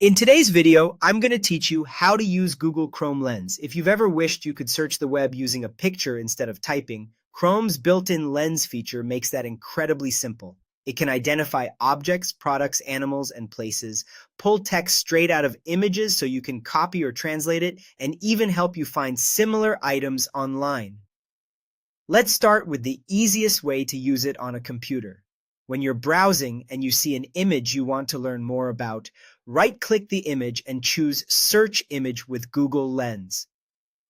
In today's video, I'm going to teach you how to use Google Chrome Lens. If you've ever wished you could search the web using a picture instead of typing, Chrome's built-in Lens feature makes that incredibly simple. It can identify objects, products, animals, and places, pull text straight out of images so you can copy or translate it, and even help you find similar items online. Let's start with the easiest way to use it on a computer. When you're browsing and you see an image you want to learn more about, right-click the image and choose Search Image with Google Lens.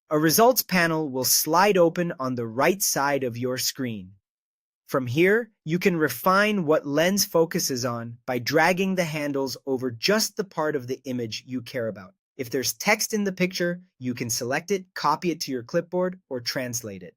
A results panel will slide open on the right side of your screen. From here, you can refine what lens focuses on by dragging the handles over just the part of the image you care about. If there's text in the picture, you can select it, copy it to your clipboard, or translate it.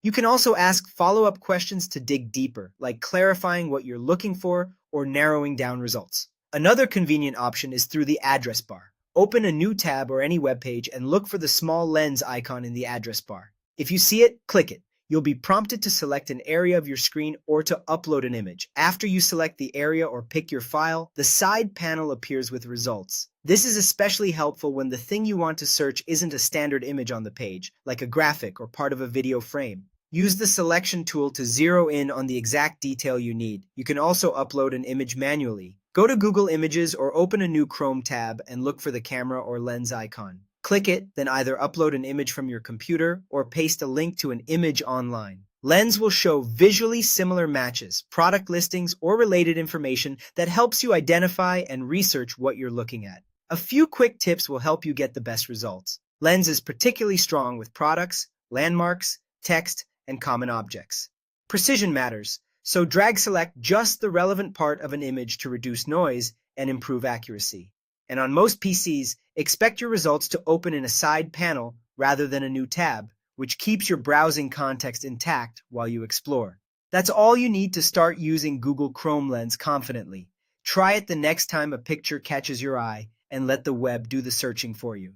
You can also ask follow-up questions to dig deeper, like clarifying what you're looking for or narrowing down results. Another convenient option is through the address bar. Open a new tab or any web page and look for the small lens icon in the address bar. If you see it, click it. You'll be prompted to select an area of your screen or to upload an image. After you select the area or pick your file, the side panel appears with results. This is especially helpful when the thing you want to search isn't a standard image on the page, like a graphic or part of a video frame. Use the selection tool to zero in on the exact detail you need. You can also upload an image manually. Go to Google Images or open a new Chrome tab and look for the camera or lens icon. Click it, then either upload an image from your computer or paste a link to an image online. Lens will show visually similar matches, product listings, or related information that helps you identify and research what you're looking at. A few quick tips will help you get the best results. Lens is particularly strong with products, landmarks, text, and common objects. Precision matters, so select just the relevant part of an image to reduce noise and improve accuracy. And on most PCs, expect your results to open in a side panel rather than a new tab, which keeps your browsing context intact while you explore. That's all you need to start using Google Chrome Lens confidently. Try it the next time a picture catches your eye and let the web do the searching for you.